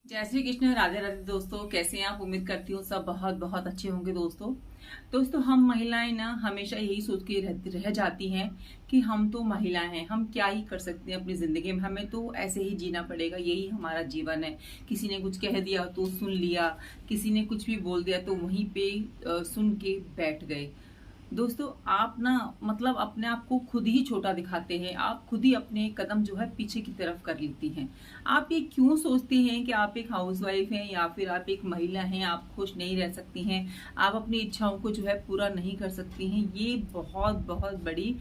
जय श्री कृष्ण। राधे राधे दोस्तों, कैसे हैं आप? उम्मीद करती हूँ सब बहुत बहुत अच्छे होंगे। दोस्तों हम महिलाएं ना हमेशा यही सोच के रह जाती हैं कि हम तो महिला हैं, हम क्या ही कर सकते हैं अपनी जिंदगी में, हमें तो ऐसे ही जीना पड़ेगा, यही हमारा जीवन है। किसी ने कुछ कह दिया तो सुन लिया, किसी ने कुछ भी बोल दिया तो वहीं पे सुन के बैठ गए। दोस्तों आप ना मतलब अपने आप को खुद ही छोटा दिखाते हैं, आप खुद ही अपने कदम जो है पीछे की तरफ कर लेती हैं। आप ये क्यों सोचते हैं कि आप एक हाउसवाइफ हैं या फिर आप एक महिला हैं, आप खुश नहीं रह सकती हैं, आप अपनी इच्छाओं को जो है पूरा नहीं कर सकती हैं? ये बहुत बहुत बड़ी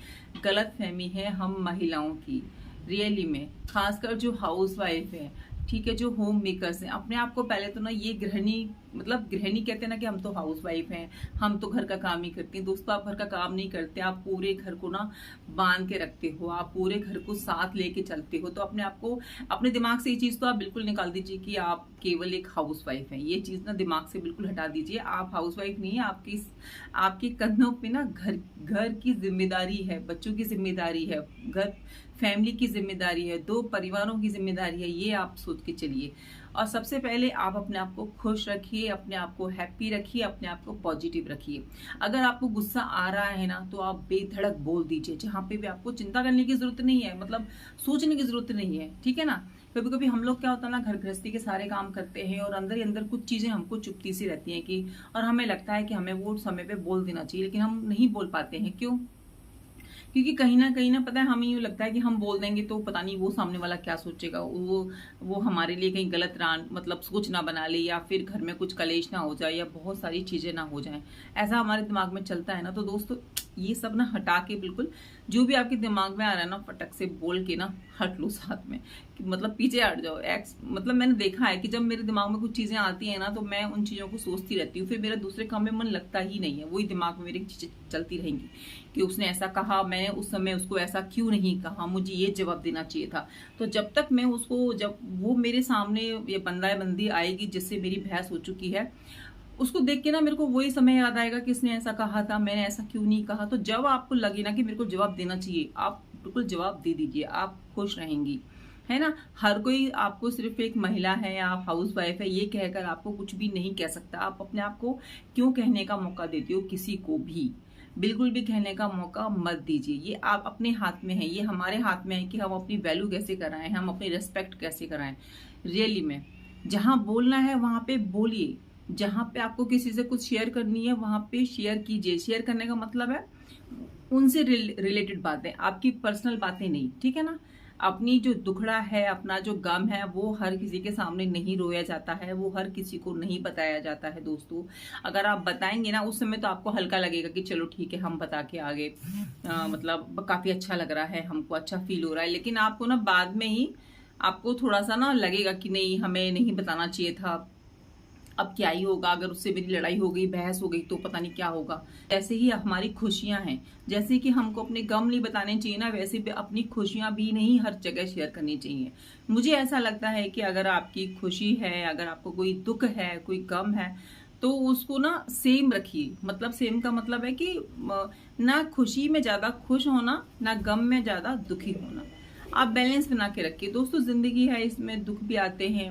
गलत फहमी है हम महिलाओं की। रियली में खासकर जो हाउसवाइफ है, ठीक है, जो होम मेकर्स हैं, अपने आप को पहले तो ना ये गृहिणी मतलब गृहिणी कहते हैं ना कि हम तो हाउस वाइफ हैं, हम तो घर का काम ही करती हैं। दोस्तों आप घर का काम नहीं करते, आप पूरे घर को ना बांध के रखते हो, आप पूरे घर को साथ लेके चलते हो। तो अपने आप को, अपने दिमाग से ये चीज तो आप बिल्कुल निकाल दीजिए कि आप केवल एक हाउस वाइफ है। ये चीज ना दिमाग से बिल्कुल हटा दीजिए। आप हाउस वाइफ नहीं है, आपके कंधों पे ना घर की जिम्मेदारी है, बच्चों की जिम्मेदारी है, घर फैमिली की जिम्मेदारी है, दो परिवारों की जिम्मेदारी है। ये आप सोच के चलिए। और सबसे पहले आप अपने आप को खुश रखिए, अपने आप को हैप्पी रखिए, अपने आप को पॉजिटिव रखिए। अगर आपको गुस्सा आ रहा है ना तो आप बेधड़क बोल दीजिए, जहां पे भी आपको चिंता करने की जरूरत नहीं है, मतलब सोचने की जरूरत नहीं है, ठीक है ना। कभी कभी हम लोग क्या होता है ना, घर गृहस्थी के सारे काम करते हैं और अंदर ही अंदर कुछ चीजें हमको चुपती सी रहती हैं कि, और हमें लगता है कि हमें वो समय पे बोल देना चाहिए, लेकिन हम नहीं बोल पाते हैं। क्यों? क्योंकि कहीं ना पता है, हमें यूं लगता है कि हम बोल देंगे तो पता नहीं वो सामने वाला क्या सोचेगा, वो हमारे लिए कहीं गलत रान मतलब सोच ना बना ले, या फिर घर में कुछ कलेश ना हो जाए, या बहुत सारी चीजें ना हो जाए, ऐसा हमारे दिमाग में चलता है ना। तो दोस्तों ये सब ना हटा के, बिल्कुल जो भी आपके दिमाग में आ रहा है ना, फटक से बोल के ना हट लो साथ में, कि मतलब पीछे हट जाओ। मतलब मैंने देखा है कि जब मेरे दिमाग में कुछ चीजें आती हैं ना तो मैं उन चीजों को सोचती रहती हूँ, फिर मेरा दूसरे काम में मन लगता ही नहीं है, वही दिमाग में मेरी चीजें चलती रहेंगी कि उसने ऐसा कहा, मैंने उस समय उसको ऐसा क्यों नहीं कहा, मुझे ये जवाब देना चाहिए था। तो जब तक मैं उसको, जब वो मेरे सामने ये बंदा या बंदी आएगी जिससे मेरी बहस हो चुकी है, उसको देख के ना मेरे को वही समय याद आएगा कि इसने ऐसा कहा था, मैंने ऐसा क्यों नहीं कहा। तो जब आपको लगे ना कि मेरे को जवाब देना चाहिए, आप बिल्कुल जवाब दे दीजिए, आप खुश रहेंगी, है ना। हर कोई आपको सिर्फ एक महिला है या आप हाउस वाइफ है ये कहकर आपको कुछ भी नहीं कह सकता। आप अपने आप को क्यों कहने का मौका देते हो? किसी को भी बिल्कुल भी कहने का मौका मत दीजिए। ये आप अपने हाथ में है, ये हमारे हाथ में है कि हम अपनी वैल्यू कैसे कराएं, हम अपनी रेस्पेक्ट कैसे कराएं। रियली में जहां बोलना है वहां पे बोलिए, जहां पे आपको किसी से कुछ शेयर करनी है वहां पे शेयर कीजिए। शेयर करने का मतलब है उनसे रिलेटेड बातें, आपकी पर्सनल बातें नहीं, ठीक है ना। अपनी जो दुखड़ा है, अपना जो गम है, वो हर किसी के सामने नहीं रोया जाता है, वो हर किसी को नहीं बताया जाता है। दोस्तों अगर आप बताएंगे ना उस समय तो आपको हल्का लगेगा कि चलो ठीक है हम बता के आगे, मतलब काफी अच्छा लग रहा है, हमको अच्छा फील हो रहा है। लेकिन आपको ना बाद में ही आपको थोड़ा सा ना लगेगा कि नहीं, हमें नहीं बताना चाहिए था, अब क्या ही होगा, अगर उससे मेरी लड़ाई हो गई, बहस हो गई तो पता नहीं क्या होगा। ऐसे ही हमारी खुशियां हैं, जैसे कि हमको अपने गम नहीं बताने चाहिए ना, वैसे भी अपनी खुशियां भी नहीं हर जगह शेयर करनी चाहिए। मुझे ऐसा लगता है कि अगर आपकी खुशी है, अगर आपको कोई दुख है, कोई गम है, तो उसको ना सेम रखिए। मतलब सेम का मतलब है कि ना खुशी में ज्यादा खुश होना, ना गम में ज्यादा दुखी होना। आप बैलेंस बना के रखिए। दोस्तों जिंदगी है, इसमें दुख भी आते हैं,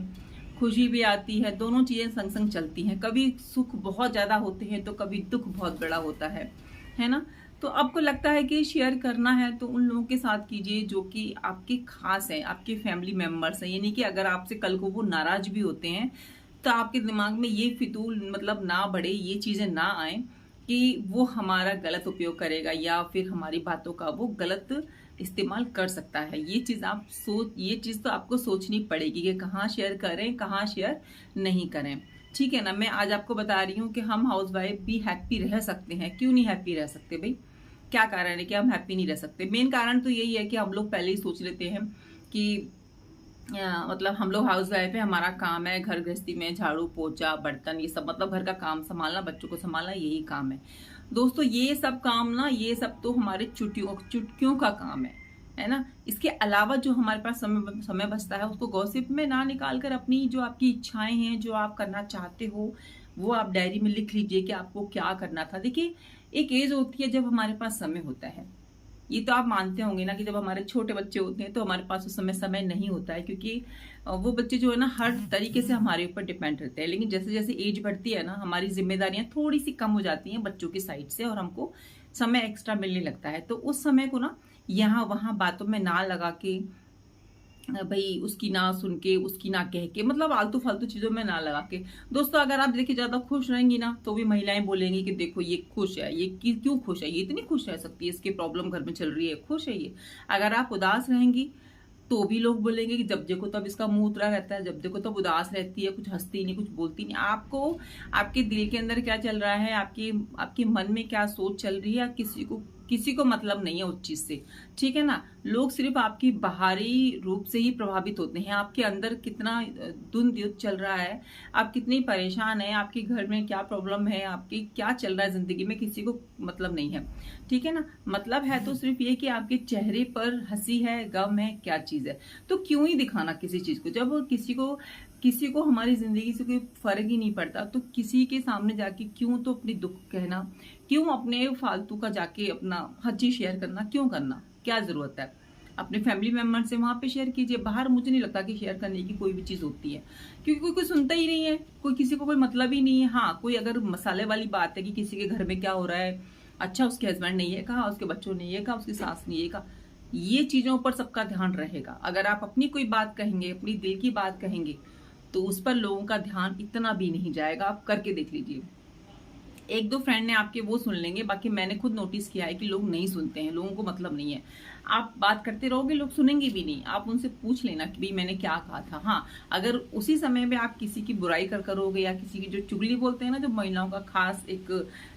खुशी भी आती है, दोनों चीजें संग संग चलती हैं। कभी सुख बहुत ज्यादा होते हैं तो कभी दुख बहुत बड़ा होता है ना। तो आपको लगता है कि शेयर करना है तो उन लोगों के साथ कीजिए जो कि आपके खास हैं, आपके फैमिली मेंबर्स हैं। यानी कि अगर आपसे कल को वो नाराज भी होते हैं तो आपके दिमाग में ये फितूल मतलब ना बढ़े, ये चीजें ना आए कि वो हमारा गलत उपयोग करेगा या फिर हमारी बातों का वो गलत इस्तेमाल कर सकता है। ये चीज तो आपको सोचनी पड़ेगी कि कहाँ शेयर करें, कहाँ शेयर नहीं करें, ठीक है ना। मैं आज आपको बता रही हूँ कि हम हाउस वाइफ भी हैप्पी रह सकते हैं। क्यों नहीं हैप्पी रह सकते भाई? क्या कारण है कि हम हैप्पी नहीं रह सकते? मेन कारण तो यही है कि हम लोग पहले ही सोच लेते हैं कि मतलब हम लोग हाउस वाइफ है, हमारा काम है घर गृहस्थी में झाड़ू पोछा बर्तन ये सब, मतलब घर का काम संभालना, बच्चों को संभालना, यही काम है। दोस्तों ये सब काम ना, ये सब तो हमारे चुटकियों का काम है ना। इसके अलावा जो हमारे पास समय बचता है उसको गॉसिप में ना निकाल कर अपनी जो आपकी इच्छाएं हैं, जो आप करना चाहते हो, वो आप डायरी में लिख लीजिए कि आपको क्या करना था। देखिए एक एज होती है जब हमारे पास समय होता है, ये तो आप मानते होंगे ना कि जब हमारे छोटे बच्चे होते हैं तो हमारे पास उस समय नहीं होता है, क्योंकि वो बच्चे जो है ना हर तरीके से हमारे ऊपर डिपेंड रहते हैं। लेकिन जैसे जैसे एज बढ़ती है ना, हमारी जिम्मेदारियां थोड़ी सी कम हो जाती हैं बच्चों की साइड से, और हमको समय एक्स्ट्रा मिलने लगता है। तो उस समय को ना यहाँ वहां बातों में ना लगा के, भाई उसकी ना सुन के, उसकी ना कह के, मतलब आलतू फालतू चीजों में ना लगा के। दोस्तों अगर आप देखिए ज्यादा खुश रहेंगी ना तो भी महिलाएं बोलेंगी कि देखो ये खुश है, ये क्यों खुश है, ये इतनी खुश रह सकती है, इसकी प्रॉब्लम घर में चल रही है, खुश है ये। अगर आप उदास रहेंगी तो भी लोग बोलेंगे कि जब देखो तब इसका मुंह उतरा रहता है, जब देखो तब उदास रहती है, कुछ हंसती नहीं, कुछ बोलती नहीं। आपको आपके दिल के अंदर क्या चल रहा है, आपके आपके मन में क्या सोच चल रही है, किसी को मतलब नहीं है उस चीज से, ठीक है ना। लोग सिर्फ आपकी बाहरी रूप से ही प्रभावित होते हैं, आपके अंदर कितना द्वंद युद्ध चल रहा है, आप कितनी परेशान है, आपके घर में क्या प्रॉब्लम है, आपकी क्या चल रहा है जिंदगी में, किसी को मतलब नहीं है, ठीक है ना। मतलब है तो सिर्फ ये कि आपके चेहरे पर हंसी है, गम है, क्या चीज है। तो क्यों ही दिखाना किसी चीज को, जब किसी को हमारी जिंदगी से कोई फर्क ही नहीं पड़ता, तो किसी के सामने जाके क्यों तो अपनी दुख कहना, क्यों अपने फालतू का जाके अपना हर चीज शेयर करना, क्यों करना, क्या जरूरत है। अपने फैमिली मेंबर से वहां पे शेयर कीजिए, बाहर मुझे नहीं लगता कि शेयर करने की कोई भी चीज होती है, क्योंकि कोई सुनता ही नहीं है, कोई किसी को कोई मतलब ही नहीं है। हाँ, कोई अगर मसाले वाली बात है कि किसी के घर में क्या हो रहा है, अच्छा उसके हस्बैंड ने ये कहा, उसके बच्चों ने ये कहा, उसकी सास ने ये कहा, ये चीजों पर सबका ध्यान रहेगा। अगर आप अपनी कोई बात कहेंगे, अपनी दिल की बात कहेंगे, तो उस पर लोगों का ध्यान इतना भी नहीं जाएगा। आप करके देख लीजिए, एक दो फ्रेंड ने आपके वो सुन लेंगे, बाकी मैंने खुद नोटिस किया है कि लोग नहीं सुनते हैं, लोगों को मतलब नहीं है। आप बात करते रहोगे, लोग सुनेंगे भी नहीं। आप उनसे पूछ लेना कि भाई मैंने क्या कहा था। हाँ, अगर उसी समय में आप किसी की बुराई करोगे, या किसी की जो चुगली बोलते हैं ना, जो महिलाओं का खास एक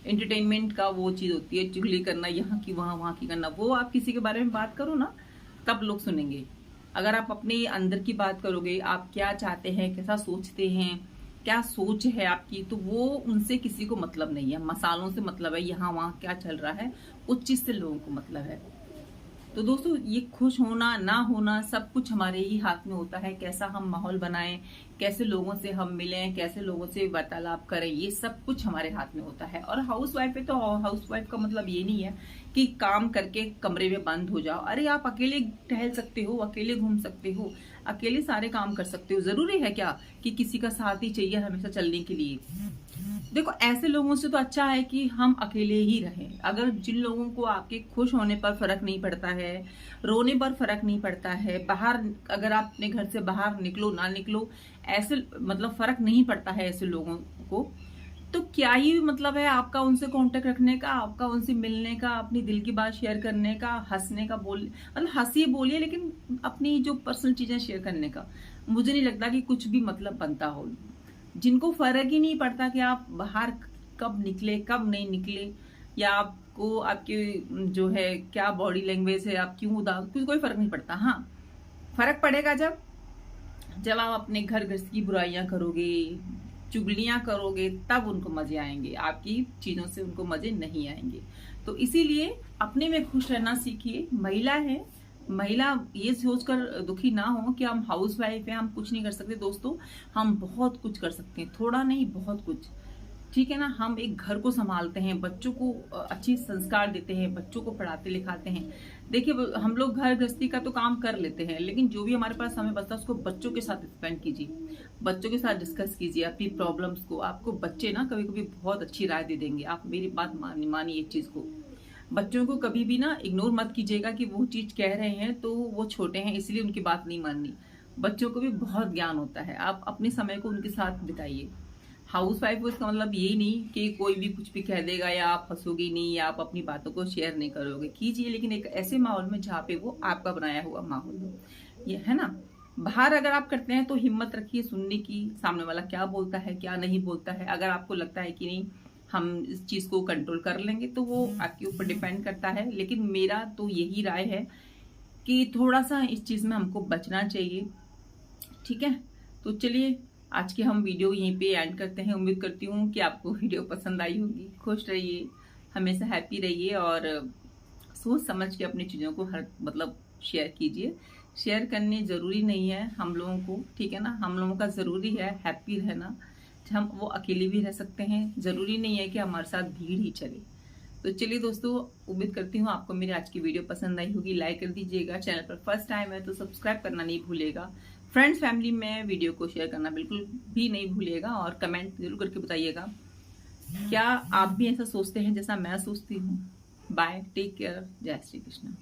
एंटरटेनमेंट का वो चीज होती है, चुगली करना, यहाँ की वहां की करना, वो आप किसी के बारे में बात करो ना, तब लोग सुनेंगे। अगर आप अपने अंदर की बात करोगे, आप क्या चाहते हैं, कैसा सोचते हैं, क्या सोच है आपकी, तो वो उनसे किसी को मतलब नहीं है। मसालों से मतलब है, यहाँ वहां क्या चल रहा है उस चीज से लोगों को मतलब है। तो दोस्तों ये खुश होना ना होना सब कुछ हमारे ही हाथ में होता है। कैसा हम माहौल बनाएं, कैसे लोगों से हम मिलें, कैसे लोगों से वार्तालाप करें, ये सब कुछ हमारे हाथ में होता है। और हाउस वाइफ है तो हाउस वाइफ का मतलब ये नहीं है कि काम करके कमरे में बंद हो जाओ। अरे आप अकेले टहल सकते हो, अकेले घूम सकते हो, अकेले सारे काम कर सकते हो। जरूरी है क्या कि किसी का साथ ही चाहिए हमेशा चलने के लिए। देखो ऐसे लोगों से तो अच्छा है कि हम अकेले ही रहें। अगर जिन लोगों को आपके खुश होने पर फर्क नहीं पड़ता है, रोने पर फर्क नहीं पड़ता है, बाहर अगर आप अपने घर से बाहर निकलो ना निकलो, ऐसे मतलब फर्क नहीं पड़ता है ऐसे लोगों को, तो क्या ही मतलब है आपका उनसे कांटेक्ट रखने का, आपका उनसे मिलने का, अपनी दिल की बात शेयर करने का, हंसने का, मतलब हंसी बोलिए लेकिन अपनी जो पर्सनल चीजें शेयर करने का मुझे नहीं लगता कि कुछ भी मतलब बनता हो। जिनको फर्क ही नहीं पड़ता कि आप बाहर कब निकले कब नहीं निकले, या आपको आपकी जो है क्या बॉडी लैंग्वेज है, आप क्यों उदास, कोई फर्क नहीं पड़ता। हाँ, फर्क पड़ेगा जब आप अपने घर गृहस्थी की बुराइयां करोगे, चुगलियां करोगे, तब उनको मजे आएंगे, आपकी चीजों से उनको मजे नहीं आएंगे। तो इसीलिए अपने में खुश रहना सीखिए। महिला है, महिला ये सोचकर दुखी ना हो कि हम हाउस वाइफ हैं, हम कुछ नहीं कर सकते। दोस्तों हम बहुत कुछ कर सकते हैं, थोड़ा नहीं बहुत कुछ, ठीक है ना। हम एक घर को संभालते हैं, बच्चों को अच्छी संस्कार देते हैं, बच्चों को पढ़ाते लिखाते हैं। देखिए हम लोग घर गृहस्थी का तो काम कर लेते हैं, लेकिन जो भी हमारे पास समय बचता है उसको बच्चों के साथ स्पेंड कीजिए, बच्चों के साथ डिस्कस कीजिए अपनी प्रॉब्लम्स को। आपको बच्चे ना कभी कभी बहुत अच्छी राय दे देंगे। आप मेरी बात मानिए एक चीज को, बच्चों को कभी भी ना इग्नोर मत कीजिएगा कि वो चीज कह रहे हैं तो वो छोटे हैं इसलिए उनकी बात नहीं माननी। बच्चों को भी बहुत ज्ञान होता है, आप अपने समय को उनके साथ बिताइए। हाउस वाइफ को इसका मतलब ये नहीं कि कोई भी कुछ भी कह देगा या आप हंसोगी नहीं या आप अपनी बातों को शेयर नहीं करोगे, कीजिए लेकिन एक ऐसे माहौल में जहाँ पे वो आपका बनाया हुआ माहौल हो, ये है ना। बाहर अगर आप करते हैं तो हिम्मत रखिए सुनने की, सामने वाला क्या बोलता है क्या नहीं बोलता है। अगर आपको लगता है कि नहीं हम इस चीज को कंट्रोल कर लेंगे तो वो आपके ऊपर डिपेंड करता है, लेकिन मेरा तो यही राय है कि थोड़ा सा इस चीज में हमको बचना चाहिए, ठीक है। तो चलिए आज के हम वीडियो यहीं पे एंड करते हैं। उम्मीद करती हूँ कि आपको वीडियो पसंद आई होगी। खुश रहिए, हमेशा हैप्पी रहिए, और सोच समझ के अपनी चीजों को हर मतलब शेयर कीजिए। शेयर करनी जरूरी नहीं है हम लोगों को, ठीक है ना। हम लोगों का जरूरी है हैप्पी रहना, हम वो अकेले भी रह सकते हैं, जरूरी नहीं है कि हमारे साथ भीड़ ही चले। तो चलिए दोस्तों, उम्मीद करती हूँ आपको मेरी आज की वीडियो पसंद आई होगी। लाइक कर दीजिएगा, चैनल पर फर्स्ट टाइम है तो सब्सक्राइब करना नहीं भूलिएगा। फ्रेंड्स फैमिली में वीडियो को शेयर करना बिल्कुल भी नहीं भूलिएगा और कमेंट जरूर करके बताइएगा क्या आप भी ऐसा सोचते हैं जैसा मैं सोचती हूँ। बाय, टेक केयर, जय श्री कृष्ण।